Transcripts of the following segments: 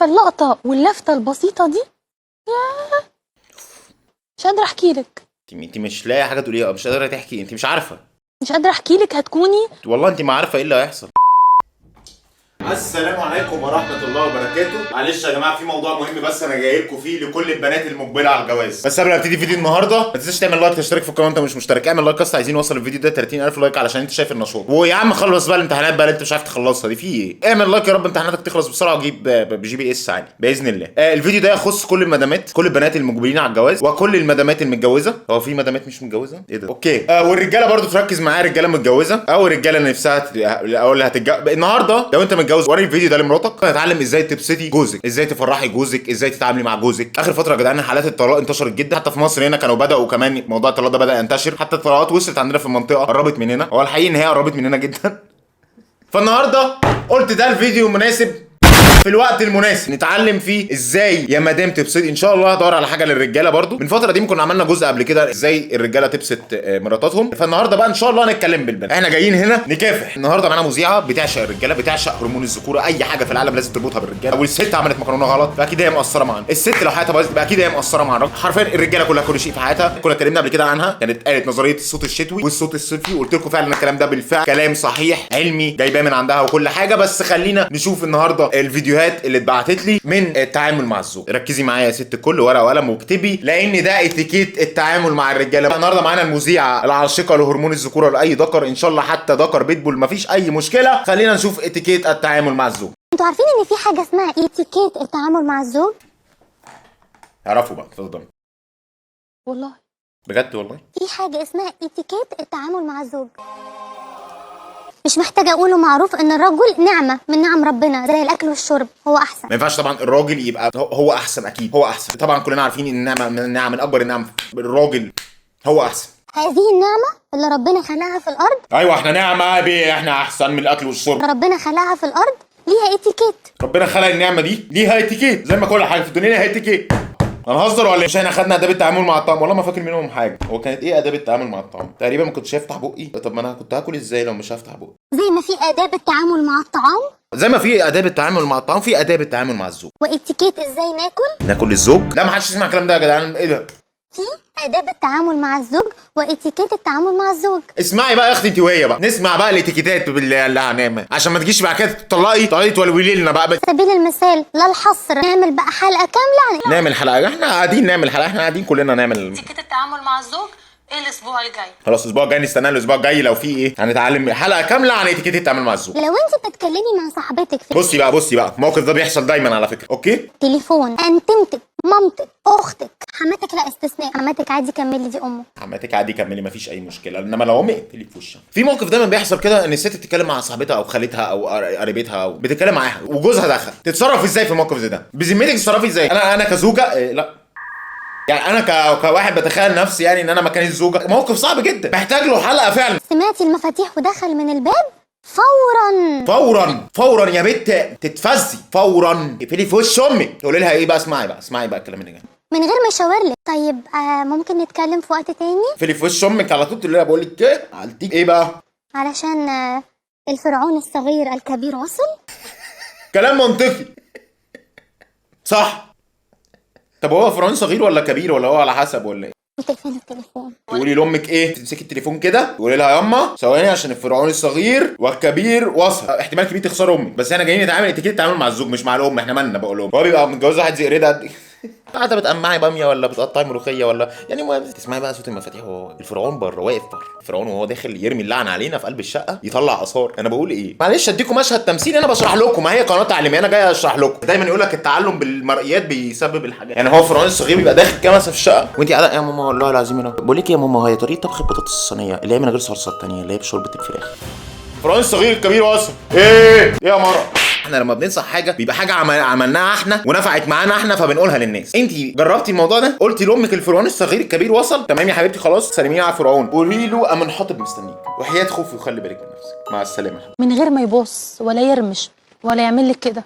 عارفه اللقطه واللفته البسيطه دي. ياه مش قادره احكي لك. انت مش لاقي حاجه تقوليها، مش قادره تحكي، انت مش عارفه. مش قادره احكي لك هتكوني. والله انت ما عارفه ايه اللي هيحصل. السلام عليكم ورحمه الله وبركاته. معلش يا جماعه في موضوع مهم بس انا جاي لكم فيه لكل البنات المقبله على الجواز. بس قبل ما ابتدي فيديو النهارده ما تنساش تعمل لايك، تشترك في القناه انت مش مشترك، اعمل لايك اصلا عايزين نوصل الفيديو ده 30000 لايك علشان انت شايف النشاط. ويا عم خلص بقى الامتحانات بقى اللي انت مش عارف تخلصها دي، في ايه؟ اعمل لايك يا رب امتحاناتك تخلص بسرعه وجيب بجي بي اس عادي باذن الله. الفيديو ده يخص كل المدامات، كل البنات المقبلين على الجواز وكل المدامات المتجوزه. هو في مدامات مش متجوزه؟ ايه ده؟ اوكي. والرجاله برضو تركز معايا، رجاله متجوزه او رجاله نفسها او اللي هتتجوز النهارده. لو انت متجوز وري الفيديو ده لمراتك هتتعلم ازاي تبسطي جوزك، ازاي تفرحي جوزك، ازاي تتعاملي مع جوزك. اخر فتره يا جدعان حالات الطلاق انتشرت جدا، حتى في مصر هنا كانوا بداوا كمان موضوع الطلاق ده بدا ينتشر، حتى الطلاقات وصلت عندنا في المنطقه قربت مننا. هو الحقيقي ان هي قربت مننا جدا. فالنهارده قلت ده الفيديو مناسب في الوقت المناسب نتعلم فيه ازاي يا مدام تبسطي. ان شاء الله هدور على حاجه للرجاله برضو. من الفتره دي كنا عملنا جزء قبل كده ازاي الرجاله تبسط مراتاتهم، فالنهارده بقى ان شاء الله هنتكلم بالبنات. احنا جايين هنا نكافح. النهارده معانا مذيعه بتعشق الرجاله، بتعشق هرمون الذكوره، اي حاجه في العالم لازم تربطها بالرجاله. والست عملت مكرونه غلط فاكيد هي مقصره معانا. الست لو حياتها باظت يبقى اكيد هي مقصره مع الراجل. حرفيا الرجاله كلها كل شيء في حياتها كنا اتكلمنا قبل كده عنها، كانت قالت نظريه الصوت الشتوي والصوت الصيفي، وقلت لكم فعلا الكلام ده بالفعل كلام صحيح علمي جايباه من عندها وكل حاجه. بس خلينا نشوف النهارده الفيديوهات اللي اتبعتت لي من التعامل مع الزوج. ركزي معايا يا ست الكل، ورقه وقلم واكتبي لان ده اتيكيت التعامل مع الرجاله. النهارده معانا المذيعه العاشقه لهرمون الذكوره لاي ذكر، ان شاء الله حتى ذكر بيتبول مفيش اي مشكله. خلينا نشوف اتيكيت التعامل مع الزوج. انتوا عارفين ان في حاجه اسمها اتيكيت التعامل مع الزوج؟ اعرفوا بقى اتفضلي. والله بجد والله في حاجه اسمها اتيكيت التعامل مع الزوج. مش محتاجه اقوله، معروف ان الرجل نعمه من نعم ربنا زي الاكل والشرب، هو احسن. ما ينفعش طبعا الراجل يبقى هو احسن، اكيد هو احسن. طبعا كلنا عارفين ان النعمه من النعم، من اكبر النعم الراجل هو احسن. هذه النعمه اللي ربنا خلقها في الارض. ايوه احنا نعمه احنا احسن من الاكل والشرب. ربنا خلقها في الارض ليها اتيكيت. ربنا خلق النعمه دي ليها اتيكيت زي ما كل حاجه في الدنيا ليها اتيكيت. هنهزر ولا مش؟ احنا خدنا اداب التعامل مع الطعام، والله ما فاكر منهم حاجه. هو كانت ايه اداب التعامل مع الطعام؟ تقريبا ما كنتش هفتح بقي. طب ما انا كنت هاكل ازاي لو مش هفتح بقي؟ زي ما في آداب التعامل مع الطعام، زي ما في اداب التعامل مع الطعام في اداب التعامل مع الزوج. واتيكيت ازاي ناكل الزوج؟ لا ما حدش يسمع الكلام ده يا جدعان. ايه ده؟ في آداب التعامل مع الزوج واتيكيت التعامل مع الزوج. اسمعي بقى يا اختي انت وهي بقى، نسمع بقى الاتيكيتات بالله اللي هنعمل عشان ما تجيش بعد كده تطلقي تولولي لنا بقى. على سبيل المثال لا الحصر، نعمل بقى حلقه كامله نعمل حلقه، احنا قاعدين نعمل حلقه، احنا قاعدين كلنا نعمل اتيكيت التعامل مع الزوج ايه الاسبوع الجاي. خلاص الاسبوع الجاي نستنى الاسبوع الجاي لو في ايه هنتعلم حلقه كامله عن اتيكيت التعامل مع الزوج. لو انت بتتكلمي مع صاحبتك في بصي بقى الموقف ده بيحصل دايما على فكره. اوكي التليفون، انتمتك، مامتك، اختك، حماتك لا استثناء، حماتك عادي كملي دي امه، حماتك عادي كملي مفيش اي مشكله، انما لو امي اقتلي في وشها. في موقف دايما بيحصل كده ان الست تتكلم مع صاحبتها او خالتها او قريبتها او بتتكلم معاها وجوزها دخل، تتصرف ازاي في الموقف زي ده؟ بذمتك تتصرفي ازاي؟ انا كزوجه لا يعني انا كواحد بتخيل نفسي يعني ان انا مكان الزوجه، موقف صعب جدا محتاج له حلقه فعلا. سمعتي المفاتيح ودخل من الباب فورا يا بنت تتفزي فورا، اقفلي في وش امك تقولي لها ايه بقى. اسمعي بقى الكلام اللي جاي من غير ما يشاور لك. طيب ممكن نتكلم في وقت تاني؟ اقفلي في وش امك على طول تقولي لها بقول لك ايه عملتي ايه بقى علشان الفرعون الصغير الكبير وصل. كلام منطقي صح. طب هو فرعون صغير ولا كبير ولا هو على حسب ولا ايه؟ التليفون تقولي لامك ايه؟ تمسكي التليفون كده تقولي لها ياما ثواني عشان الفرعون الصغير والكبير وصل. احتمال كبير تخسر امك، بس احنا جايين نتعامل اتيكيت التعامل مع الزوج مش مع الام. احنا مالنا بقول لهم هو بيبقى متجوز واحد زي قريده قد قاعده بتقمعي باميه ولا بتقطعي ملوخيه ولا يعني المهم تسمعي بقى صوت المفاتيح وهو الفرعون بره واقف بره. الفرعون وهو داخل يرمي اللعن علينا في قلب الشقه يطلع اثار. انا بقول ايه؟ معلش اديكم مشهد تمثيلي انا بشرح لكم، ما هي قناه تعليميه انا جاي اشرح لكم. دايما يقول لك التعلم بالمرئيات بيسبب الحاجات. يعني هو الفرعون الصغير بيبقى داخل كده مثلا في الشقه وانت قاعده يا ماما والله العظيم انا بقول لك يا ماما هي طريقه طبخ البطاطس الصينيه اللي هي من غير صلصه الثانيه اللي هي بشوربه الفراخ. الفرعون الصغير الكبير وصل. ايه يا مره؟ احنا لما بننصح حاجه بيبقى حاجه عملناها احنا ونفعت معانا احنا فبنقولها للناس. انت جربتي الموضوع ده؟ قلتي لامك الفرعون الصغير الكبير وصل؟ تمام يا حبيبتي خلاص سلميه على فرعون قولي له امن حاطب مستنيك وحياه خوفي وخلي بالك من نفسك. مع السلامه من غير ما يبص ولا يرمش ولا يعمل لك كده.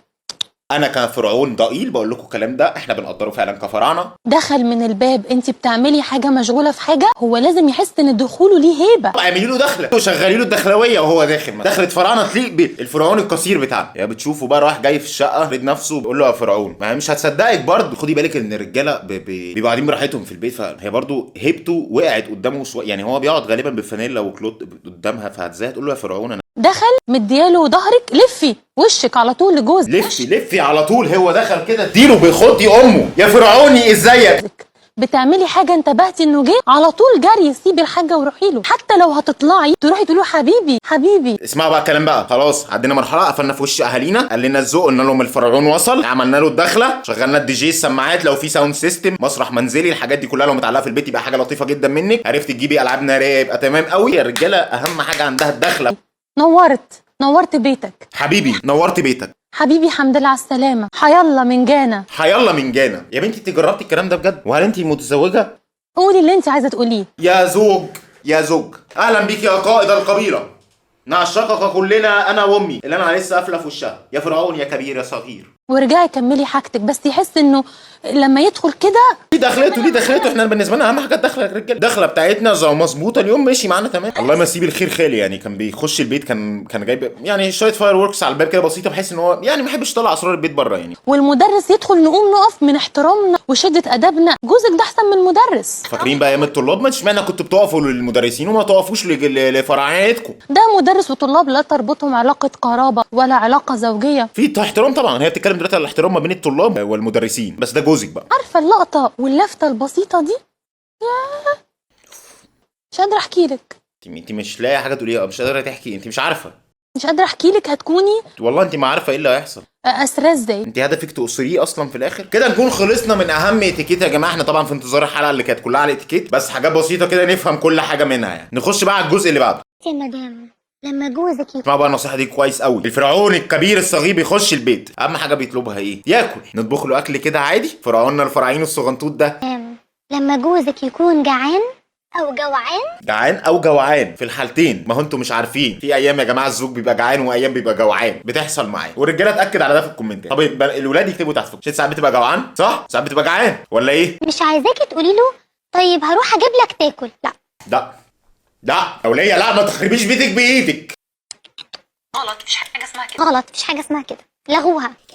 انا كفرعون ضئيل بقول لكم الكلام ده، احنا بنقدره فعلا كفراعنه. دخل من الباب، انت بتعملي حاجه مشغوله في حاجه، هو لازم يحس ان دخوله ليه هيبه. اعملي له دخله وشغلي له الدخلويه وهو داخل، دخلة فراعنه تليق بالفرعون القصير بتاعنا. يا بتشوفوا بقى رايح جاي في الشقه فريد نفسه بيقول له يا فرعون، ما هي مش هتصدقك برضه. خدي بالك ان الرجاله بيبقوا قاعدين براحتهم في البيت، فهي برضه هيبته وقعت قدامه يعني هو بيقعد غالبا بفانيلا وكلوت قدامها، فازاي هتقول له يا فرعون انا دخل مدياله ظهرك، لفي وشك على طول لجوزك. لفي على طول. هو دخل كده اديله بيخضي امه، يا فرعوني ازيك. بتعملي حاجه انتبهتي انه جه، على طول جري سيبي الحاجه وروحي له، حتى لو هتطلعي تروحي تقولي حبيبي حبيبي. اسمعوا بقى الكلام بقى، خلاص عدينا مرحله قفلنا في وش اهالينا، قال لنا الذوق، قلنا لهم الفرعون وصل، عملنا له الدخله، شغلنا الدي جي، السماعات، لو في ساوند سيستم، مسرح منزلي، الحاجات دي كلها لو متعلقه في البيت يبقى حاجه لطيفه جدا منك. عرفتي تجيبي العاب ناريه يبقى تمام قوي. يا رجاله اهم حاجه عندها الدخله. نورت بيتك حبيبي، نورت بيتك حبيبي، الحمد لله على السلامه، حيالله من جانا. حيالله من جانا. يا بنتي انت جربتي الكلام ده بجد؟ وهل انت متزوجه؟ قولي اللي انت عايزه تقوليه. يا زوج، يا زوج، اهلا بيك يا قائد القبيله، نعشقك كلنا انا وامي اللي انا لسه قافله في وشها، يا فرعون يا كبير يا صغير. ورجعي كملي حاجتك، بس يحس انه لما يدخل كده. ليه دخلته احنا بالنسبه لنا اهم حاجه الدخله يا رجاله. الدخله بتاعتنا زي مظبوطه، اليوم ماشي معانا تمام. الله يمسيه بالخير خالي، يعني كان بيخش البيت كان جايب يعني شويه فاير وركس على الباب كده بسيطه، بحيث ان هو يعني ما يحبش يطلع اسرار البيت بره يعني. والمدرس يدخل نقوم نقف من احترامنا وشده ادبنا، جوزك ده احسن من المدرس. فاكرين بقى ايام الطلاب؟ ما اشمعنى كنتوا بتقفوا للمدرسين وما تقفوش لفرعيتكم؟ ده مدرس وطلاب لا تربطهم علاقه قرابه ولا علاقه زوجيه. في احترام طبعا، هي بتتكلم دلوقتي على الاحترام ما بين الطلاب والمدرسين، بس ده جوزك بقى. عارفه اللقطه واللفته البسيطه دي؟ ياه مش قادره احكي لك. انت مش لاقي حاجه تقوليها، مش قادره تحكي، انت مش عارفه. مش قادره احكي لك، هتكوني والله انت ما عارفه ايه اللي هيحصل. اسرع ازاي؟ انت هدفك تقصريه اصلا في الاخر. كده نكون خلصنا من اهم اتيكيت يا جماعه. احنا طبعا في انتظار الحلقه اللي كانت كلها على الاتيكيت، بس حاجات بسيطه كده نفهم كل حاجه منها يعني. نخش بقى على الجزء اللي بعده. يا مدام لما جوزك اسمع بقى النصيحه دي كويس قوي. الفرعون الكبير الصغير بيخش البيت، اهم حاجه بيطلبها ايه؟ ياكل. نطبخ له اكل كده عادي، فرعوننا الفراعين الصغنطوط ده. لما جوزك يكون جعان او جوعان في الحالتين. ما هو انتوا مش عارفين، في ايام يا جماعه الزوج بيبقى جعان وايام بيبقى جوعان، بتحصل معايا، والرجاله تاكد على ده في الكومنتات. طب الولاد يكتبوا تحت في ساعات بتبقى جوعان صح، ساعات بتبقى جعان ولا ايه؟ مش عايزاكي تقولي له طيب هروح اجيب لك تاكل. لا اوليه، لا ما تخربيش بيتك بايدك. غلط، مفيش حاجه اسمها كده.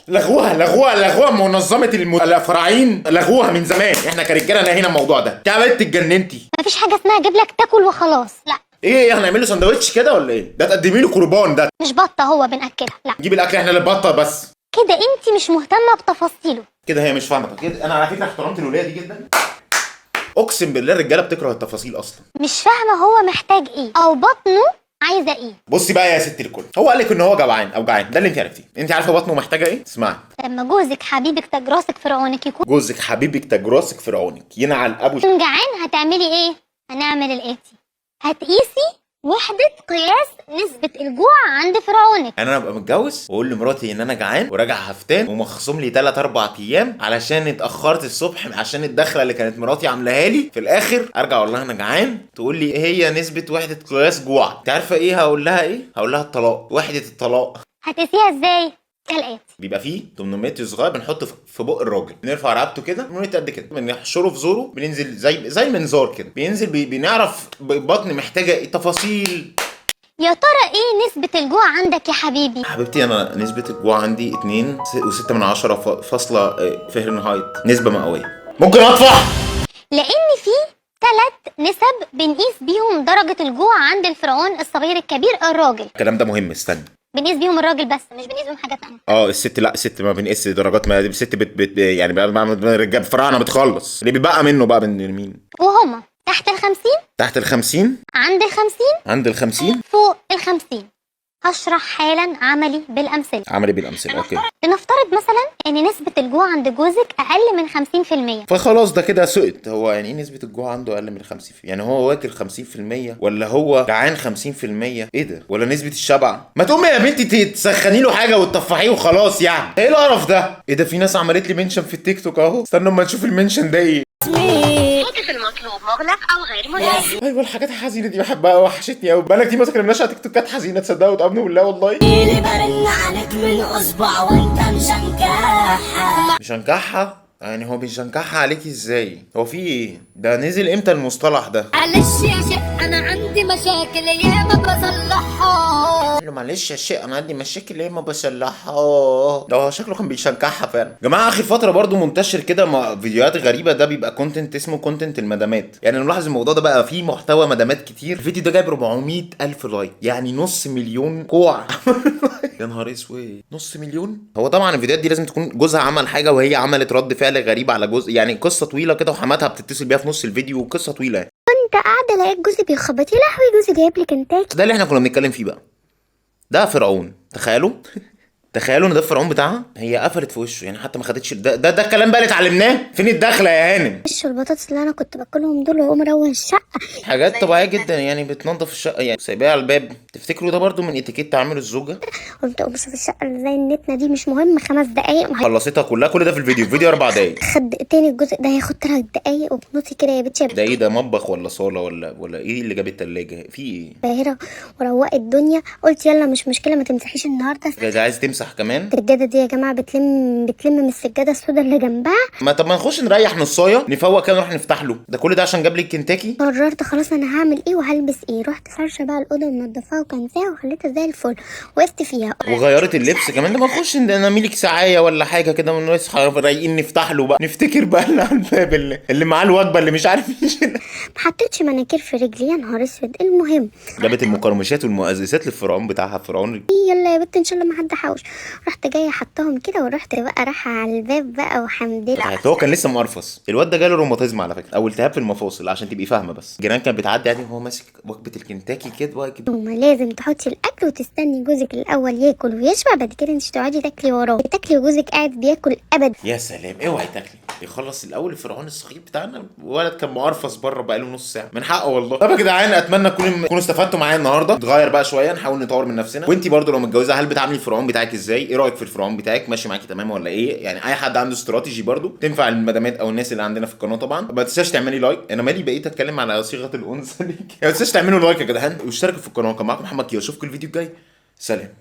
لغوها منظمه الفراعين لغوها من زمان. احنا كرجاله نهينا الموضوع ده. انت عملت اتجننتي. مفيش حاجه اسمها اجيب لك تاكل وخلاص. لا ايه هنعمل له سندوتش كده ولا ايه؟ ده تقدمي له قربان. ده مش بطه هو بناكلها. لا نجيب الاكل احنا اللي بطه بس كده. انت مش مهتمه بتفاصيله كده. هي مش فاهمه كده. انا على فكره احترمت الولايه دي جدا. اقسم بالله الرجاله بتكره التفاصيل اصلا. مش فاهمه هو محتاج ايه او بطنه عايزه ايه. بصي بقى يا ست الكل، هو قال لك ان هو جعان او جعان، ده اللي انت عرفتيه. انت عارفه بطنه محتاجه ايه؟ اسمعي. لما جوزك حبيبك تاج راسك فرعونك يكون جوزك حبيبك تاج راسك فرعونك ينعل ابو جعان، هتعملي ايه؟ هنعمل الاتي، هتقيسي وحدة قياس نسبة الجوع عند فرعونك. انا ابقى متجوز واقول لمراتي ان انا جعان وراجع هفتان ومخصوم لي 3-4 ايام علشان اتاخرت الصبح عشان الدخله اللي كانت مراتي عاملاها لي، في الاخر ارجع اقول لها انا جعان، تقول لي ايه هي نسبه وحده قياس جوع؟ انت عارفه ايه هقول لها ايه؟ هقول لها الطلاق، وحده الطلاق. هتقيسيها ازاي؟ كالاتي، بيبقى فيه 800 صغير بنحطه في بق الراجل، بنرفع رقبته كده بنقول قد كده، بنحشره في زوره، بننزل زي المنظار كده، بينزل بنعرف البطن محتاجه ايه تفاصيل. يا ترى ايه نسبة الجوع عندك يا حبيبي؟ حبيبتي انا نسبة الجوع عندي 2.6 فاصلة فهرنهايت، نسبة مئوية. ممكن اطفح؟ لان في 3 نسب بنقيس بيهم درجة الجوع عند الفرعون الصغير الكبير الراجل. الكلام ده مهم، استنى. بنقيس بيهم الراجل بس، مش بنقيس بيهم حاجة تانية. الست لا، الست ما بنقيس درجات، ما الست يعني الرجال فراعنة بتخلص اللي بيبقى منه بقى من مين؟ وهما تحت ال50، تحت ال50، عند ال50، فوق ال50. هشرح حالا عملي بالامثله. اوكي. لنفترض مثلا ان نسبه الجوع عند جوزك اقل من 50%، فخلاص ده كده سقط. هو يعني ايه نسبه الجوع عنده اقل من 50%؟ يعني هو واكل 50% ولا هو جعان 50%؟ ايه ده؟ ولا نسبه الشبع؟ ما تقومي يا بنتي تسخني له حاجه وتطفحيه وخلاص يعني. ايه القرف ده؟ ايه ده؟ في ناس عملت لي منشن في التيك توك اهو. استنى اما نشوف المنشن ده ايه. هاتف المطلوب مغلق او غير مناسب. ايوه الحاجات الحزينه دي بحبها، وحشتني قوي. بقالك كتير ما اتكلمناش على تيك توكات حزينه، تصدقوا وتامنوا بالله والله. اللي برن عليك من اسبوع وانت مشنكحها. مشنكحها؟ يعني هو بيشنكحها عليكي ازاي؟ هو في ايه؟ ده نزل امتى المصطلح ده؟ معلش يا شيخ انا عندي مشاكل ياما بصلحها. قال له معلش يا شيخ انا عندي مشاكل ليه ما بصلحها. ده هو شكله كان بيشنكحها فعلا. يا جماعه اخر فتره برضو منتشر كده فيديوهات غريبه، ده بيبقى كونتنت اسمه كونتنت المدامات. يعني انا ملاحظ الموضوع ده بقى فيه محتوى مدامات كتير. الفيديو ده جايب 400 الف لايك، يعني نص مليون كوع. يا نهار اسود، نص مليون. هو طبعا الفيديوهات دي لازم تكون جوزها عمل حاجه وهي عملت رد فعل غريب على جزء، يعني قصه طويله كده وحماتها بتتصل بيها في نص الفيديو وقصه طويله يعني. كنت قاعده لقيت جوزي بيخبط، يا لهوي جوزي جايب لي كنتاكي. ده اللي احنا كنا بنتكلم فيه بقى. ده فرعون، تخيلوا. تخيلوا ان ده الفرعون بتاعها. هي قفلت في وشه يعني، حتى ما خدتش ده الكلام بقى اللي اتعلمناه. فين الدخله يا هانم؟ وش البطاطس اللي انا كنت باكلهم دول وهو مروق الشقه. حاجات طبيعيه جدا يعني، بتنظف الشقه يعني، سايباها على الباب. تفتكروا ده برضو من اتيكيت تعامل الزوجه؟ قلت ابص في الشقه اللي زي النتنه دي مش مهم 5 دقايق خلصتها كلها، كل ده في الفيديو 4 دقايق. خد تاني الجزء ده هياخد 3 دقايق وبنصي كده يا بنتي. ده ايه ده، مطبخ ولا صاله ولا ايه اللي جاب التلاجة في ايه؟ باهرة وروقت الدنيا. قلت يلا مش مشكله ما تمسحيش النهارده. ده عايز تمسح كمان؟ السجاده دي يا جماعه بتلم من السجاده السودا اللي جنبها. طب ما نخش نريح نصايه نفوق كده نروح نفتح له. ده كل ده عشان جاب لي الكنتاكي؟ قررت خلاص انا هعمل ايه وهلبس ايه. رحت فرشه بقى الاوضه منضفاها وكنساها وخليتها زي الفل، وقفت فيها وغيرت اللبس كمان. ده ما نخش نعمل لك ساعيه ولا حاجه كده ونصحى رايقين نفتح له بقى، نفتكر بقى اللي على الباب اللي معاه الوجبه اللي مش عارف يشيلها. ما حطيتش مناكير في رجلي، يا نهار اسود. المهم جابت المقرمشات والمؤسسات للفرعون بتاعها، فرعون. يلا يا بنت ان شاء الله ما حد حوش. رحت جايه حطاهم كده ورحت بقى رايحه على الباب بقى وحمد لله. هو كان لسه مقرفص الواد ده، جاله روماتيزم على فكره او التهاب في المفاصل، عشان تبقي فاهمه. بس الجيران كانت بتعدي عادي وهو ماسك وجبه الكنتاكي كده. هما لازم تحطي الاكل وتستني جوزك الاول ياكل ويشبع، بعد كده انت تقعدي تاكلي وراه. تاكلي وجوزك قاعد بياكل ابدا. يا سلام، اوعي تاكلي. يخلص الاول الفرعون الصغير بتاعنا. ولد كان مقرفص بره بقاله نص ساعه، من حقه والله. طب يا جدعان اتمنى تكونوا استفدتوا معايا النهارده. نتغير بقى شويه، نحاول نطور من نفسنا. وانتي برضو لو متجوزه، هل بتعاملي الفرعون بتاعك ازاي؟ ايه رايك في الفرعون بتاعك؟ ماشي معاكي تمام ولا ايه؟ يعني اي حد عنده استراتيجي برضو تنفع المدامات او الناس اللي عندنا في القناه. طبعا ما تنساش تعملي لايك. انا مالي بقيت اتكلم على صيغه الانثى دي. ما تنساش تعملوا لايك يا جدعان واشتركوا في القناه. كان معاكم محمد كيو، اشوفكم الفيديو الجاي. سلام.